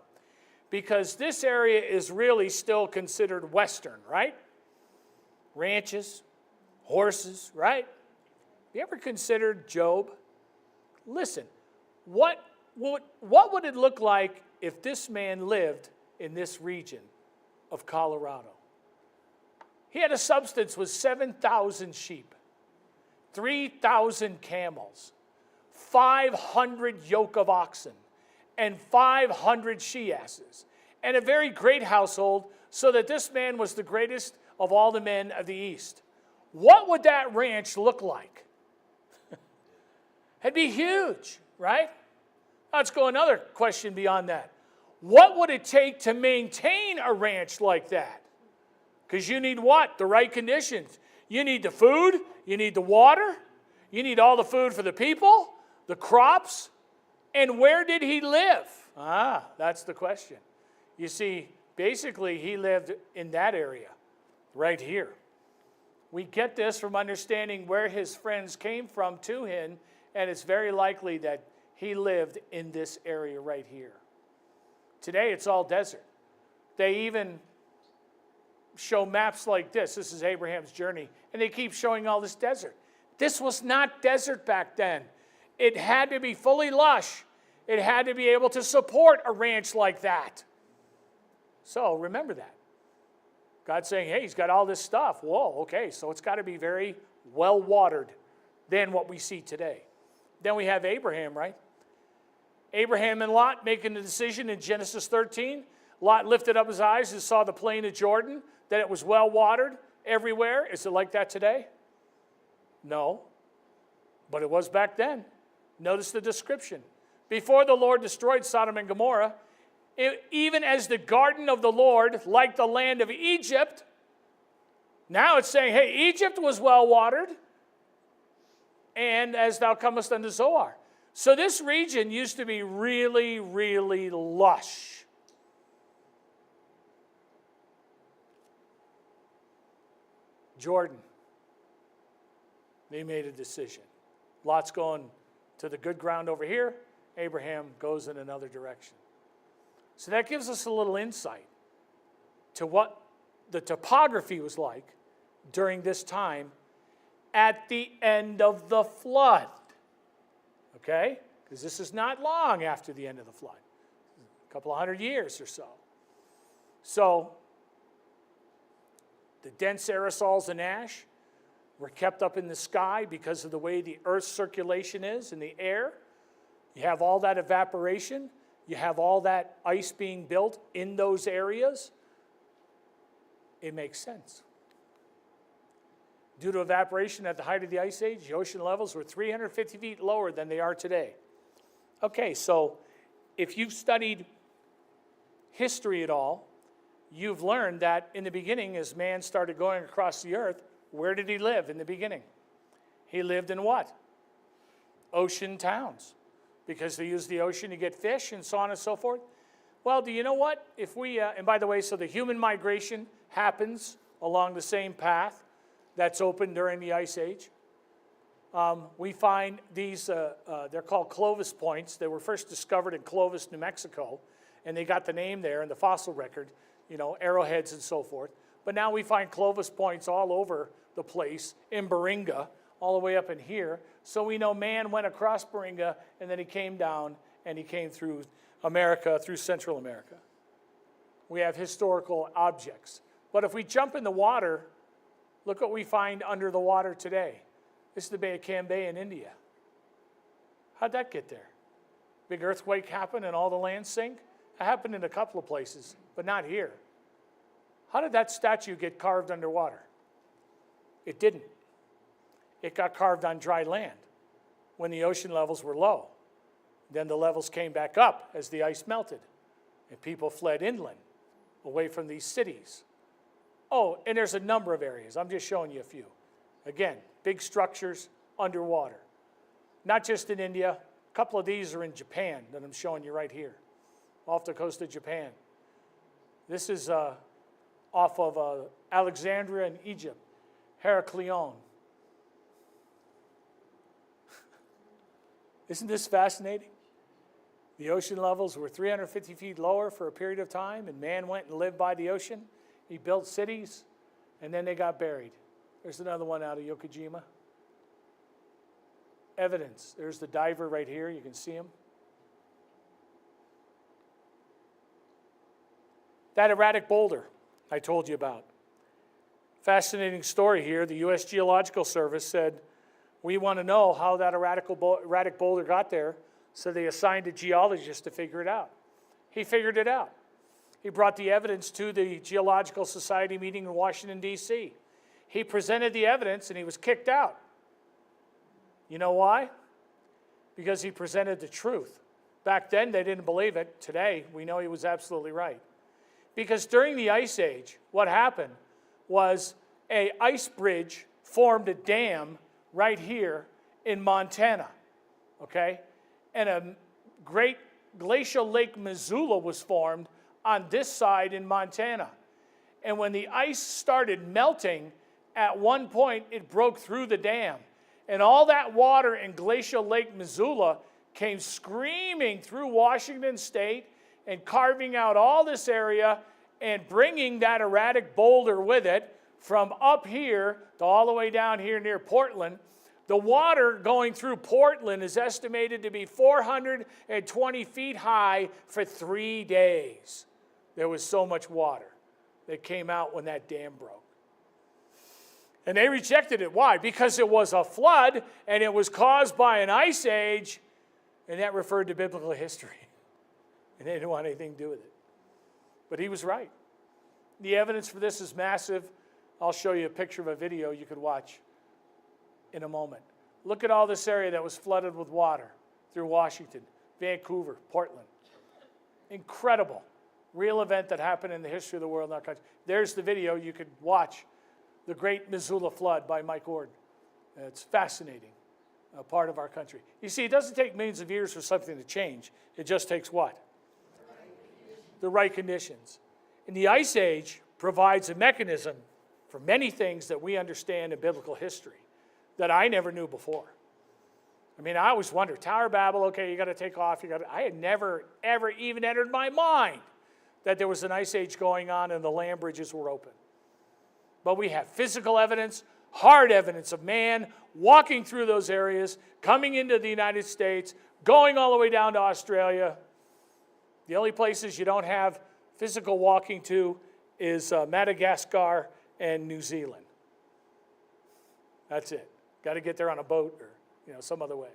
because this area is really still considered Western, right? Ranches, horses, right? Have you ever considered Job? Listen, what would it look like if this man lived in this region of Colorado? He had a substance with 7,000 sheep, 3,000 camels, 500 yoke of oxen, and 500 she-asses, and a very great household, so that this man was the greatest of all the men of the East. What would that ranch look like? It'd be huge, right? Let's go another question beyond that. What would it take to maintain a ranch like that? Because you need what? The right conditions. You need the food, you need the water, you need all the food for the people, the crops, and where did he live? That's the question. You see, basically he lived in that area, right here. We get this from understanding where his friends came from to him, and it's very likely that he lived in this area right here. Today it's all desert. They even show maps like this. This is Abraham's journey, and they keep showing all this desert. This was not desert back then. It had to be fully lush. It had to be able to support a ranch like that. So remember that. God's saying, hey, he's got all this stuff. Whoa, okay, so it's got to be very well watered than what we see today. Then we have Abraham, right? Abraham and Lot making the decision in Genesis 13. Lot lifted up his eyes and saw the plain of Jordan, that it was well watered everywhere. Is it like that today? No, but it was back then. Notice the description. Before the Lord destroyed Sodom and Gomorrah, even as the garden of the Lord, like the land of Egypt, now it's saying, hey, Egypt was well watered, and as thou comest unto Zoar. So this region used to be really, really lush. Jordan, they made a decision. Lot's going to the good ground over here. Abraham goes in another direction. So that gives us a little insight to what the topography was like during this time at the end of the flood. Okay? Because this is not long after the end of the flood. A couple of 100 years or so. So, the dense aerosols and ash We're kept up in the sky because of the way the Earth's circulation is in the air. You have all that evaporation. You have all that ice being built in those areas. It makes sense. Due to evaporation at the height of the Ice Age, the ocean levels were 350 feet lower than they are today. Okay, so if you've studied history at all, you've learned that in the beginning, as man started going across the earth, where did he live in the beginning? He lived in what? Ocean towns, because they used the ocean to get fish and so on and so forth. Well, do you know what? If we, and by the way, so the human migration happens along the same path that's open during the Ice Age. We find these, they're called Clovis points. They were first discovered in Clovis, New Mexico, and they got the name there in the fossil record, you know, arrowheads and so forth. But now we find Clovis points all over the place, in Beringa, all the way up in here. So we know man went across Beringa, and then he came down, and he came through America, through Central America. We have historical objects. But if we jump in the water, look what we find under the water today. This is the Bay of Cambay in India. How'd that get there? Big earthquake happened and all the land sink? It happened in a couple of places, but not here. How did that statue get carved underwater? It didn't. It got carved on dry land when the ocean levels were low. Then the levels came back up as the ice melted, and people fled inland, away from these cities. Oh, and there's a number of areas. I'm just showing you a few. Again, big structures underwater. Not just in India. A couple of these are in Japan that I'm showing you right here, off the coast of Japan. This is off of Alexandria in Egypt, Heraklion. Isn't this fascinating? The ocean levels were 350 feet lower for a period of time, and man went and lived by the ocean. He built cities, and then they got buried. There's another one out of Yokohama. Evidence. There's the diver right here. You can see him. That erratic boulder I told you about. Fascinating story here. The U.S. Geological Service said, we want to know how that erratic boulder got there, so they assigned a geologist to figure it out. He figured it out. He brought the evidence to the Geological Society meeting in Washington, D.C. He presented the evidence, and he was kicked out. You know why? Because he presented the truth. Back then, they didn't believe it. Today, we know he was absolutely right. Because during the Ice Age, what happened was an ice bridge formed a dam right here in Montana, okay? And a great glacial lake Missoula was formed on this side in Montana. And when the ice started melting, at one point it broke through the dam. And all that water in glacial lake Missoula came screaming through Washington State and carving out all this area and bringing that erratic boulder with it from up here to all the way down here near Portland. The water going through Portland is estimated to be 420 feet high for 3 days. There was so much water that came out when that dam broke. And they rejected it. Why? Because it was a flood and it was caused by an ice age, and that referred to biblical history. And they didn't want anything to do with it. But he was right. The evidence for this is massive. I'll show you a picture of a video you could watch in a moment. Look at all this area that was flooded with water through Washington, Vancouver, Portland. Incredible. Real event that happened in the history of the world in our country. There's the video you could watch. The Great Missoula Flood by Mike Ord. It's fascinating, a part of our country. You see, it doesn't take millions of years for something to change. It just takes what? The right conditions. And the Ice Age provides a mechanism for many things that we understand in biblical history that I never knew before. I mean, I always wondered, Tower of Babel, okay, you got to take off. I had never, ever even entered my mind that there was an Ice Age going on and the land bridges were open. But we have physical evidence, hard evidence of man walking through those areas, coming into the United States, going all the way down to Australia. The only places you don't have physical walking to is Madagascar and New Zealand. That's it. Got to get there on a boat or some other way.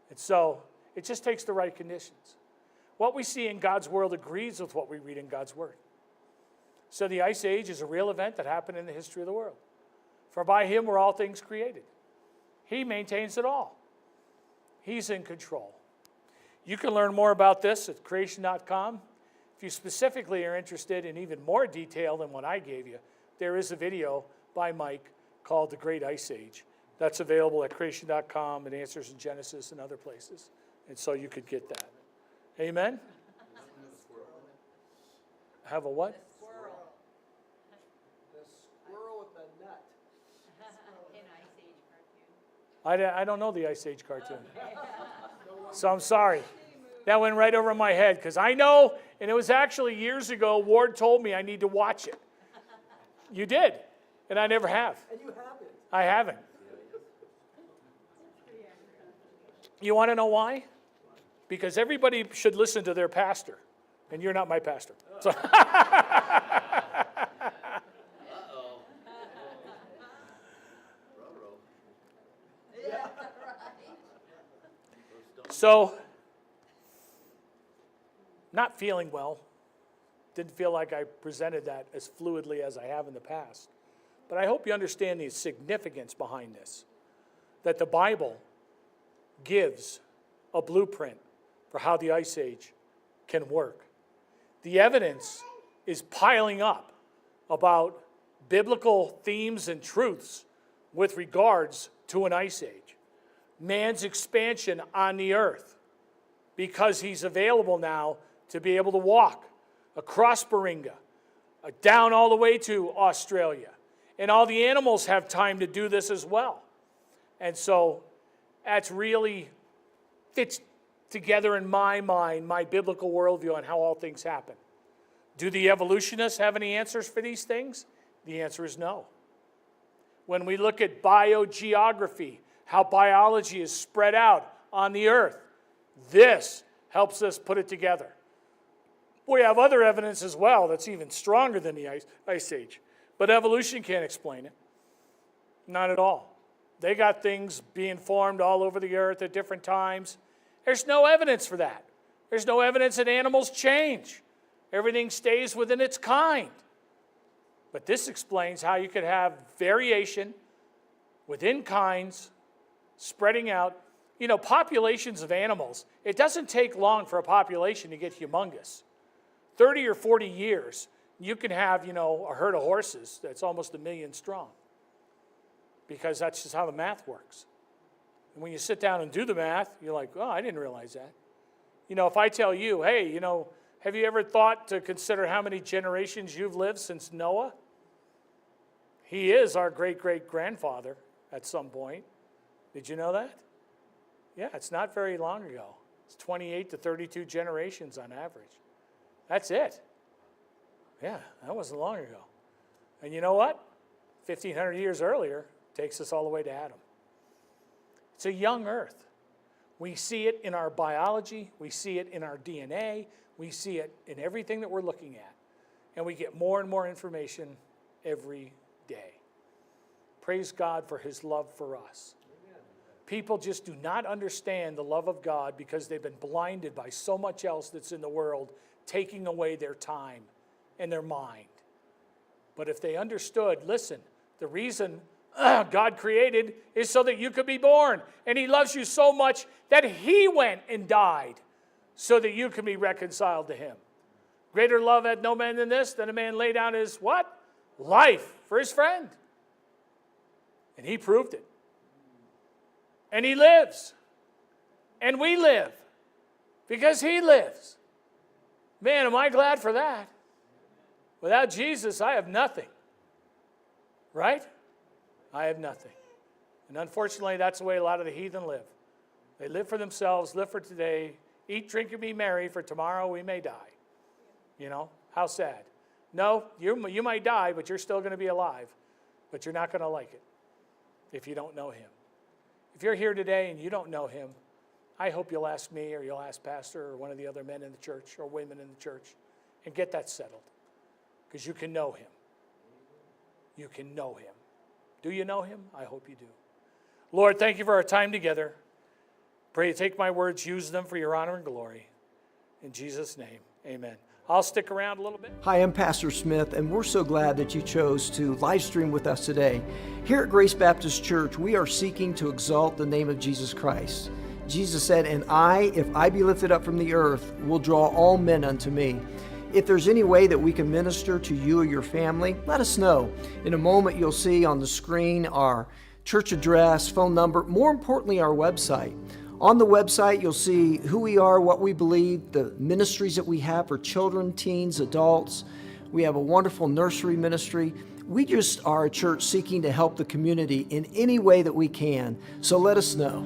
And so it just takes the right conditions. What we see in God's world agrees with what we read in God's word. So the Ice Age is a real event that happened in the history of the world. For by him were all things created. He maintains it all. He's in control. You can learn more about this at creation.com. If you specifically are interested in even more detail than what I gave you, there is a video by Mike called The Great Ice Age. That's available at creation.com and Answers in Genesis and other places. And so you could get that. Amen? Have a what? The squirrel with the nut. In Ice Age cartoon. I don't know the Ice Age cartoon. So I'm sorry. That went right over my head because I know, and it was actually years ago, Ward told me I need to watch it. You did, and I never have. And you haven't. I haven't. You want to know why? Because everybody should listen to their pastor, and you're not my pastor. So So, not feeling well. Didn't feel like I presented that as fluidly as I have in the past. But I hope you understand the significance behind this. That the Bible gives a blueprint for how the Ice Age can work. The evidence is piling up about biblical themes and truths with regards to an Ice Age. Man's expansion on the earth, because he's available now to be able to walk across Beringa, down all the way to Australia. And all the animals have time to do this as well. And so that's really fits together in my mind, my biblical worldview on how all things happen. Do the evolutionists have any answers for these things? The answer is no. When we look at biogeography, how biology is spread out on the earth, this helps us put it together. We have other evidence as well that's even stronger than the Ice Age. But evolution can't explain it. Not at all. They got things being formed all over the earth at different times. There's no evidence for that. There's no evidence that animals change. Everything stays within its kind. But this explains how you could have variation within kinds spreading out. Populations of animals, it doesn't take long for a population to get humongous. 30 or 40 years, you can have, a herd of horses that's almost 1 million strong. Because that's just how the math works. And when you sit down and do the math, you're like, oh, I didn't realize that. If I tell you, hey, have you ever thought to consider how many generations you've lived since Noah? He is our great-great-grandfather at some point. Did you know that? Yeah, it's not very long ago. It's 28 to 32 generations on average. That's it. Yeah, that wasn't long ago. And you know what? 1,500 years earlier takes us all the way to Adam. It's a young earth. We see it in our biology. We see it in our DNA. We see it in everything that we're looking at. And we get more and more information every day. Praise God for his love for us. People just do not understand the love of God because they've been blinded by so much else that's in the world, taking away their time and their mind. But if they understood, listen, the reason God created is so that you could be born. And he loves you so much that he went and died so that you can be reconciled to him. Greater love had no man than this, than a man lay down his what? Life for his friend. And he proved it. And he lives. And we live. Because he lives. Man, am I glad for that. Without Jesus, I have nothing. Right? I have nothing. And unfortunately, that's the way a lot of the heathen live. They live for themselves, live for today, eat, drink, and be merry, for tomorrow we may die. How sad. No, you might die, but you're still going to be alive. But you're not going to like it if you don't know him. If you're here today and you don't know him, I hope you'll ask me or you'll ask Pastor or one of the other men in the church or women in the church and get that settled. Because you can know him. You can know him. Do you know him? I hope you do. Lord, thank you for our time together. Pray you take my words, use them for your honor and glory. In Jesus' name, amen. I'll stick around a little bit. Hi, I'm Pastor Smith, and we're so glad that you chose to live stream with us today. Here at Grace Baptist Church, we are seeking to exalt the name of Jesus Christ. Jesus said, "And I, if I be lifted up from the earth, will draw all men unto me." If there's any way that we can minister to you or your family, let us know. In a moment, you'll see on the screen our church address, phone number, more importantly, our website. On the website, you'll see who we are, what we believe, the ministries that we have for children, teens, adults. We have a wonderful nursery ministry. We just are a church seeking to help the community in any way that we can. So let us know.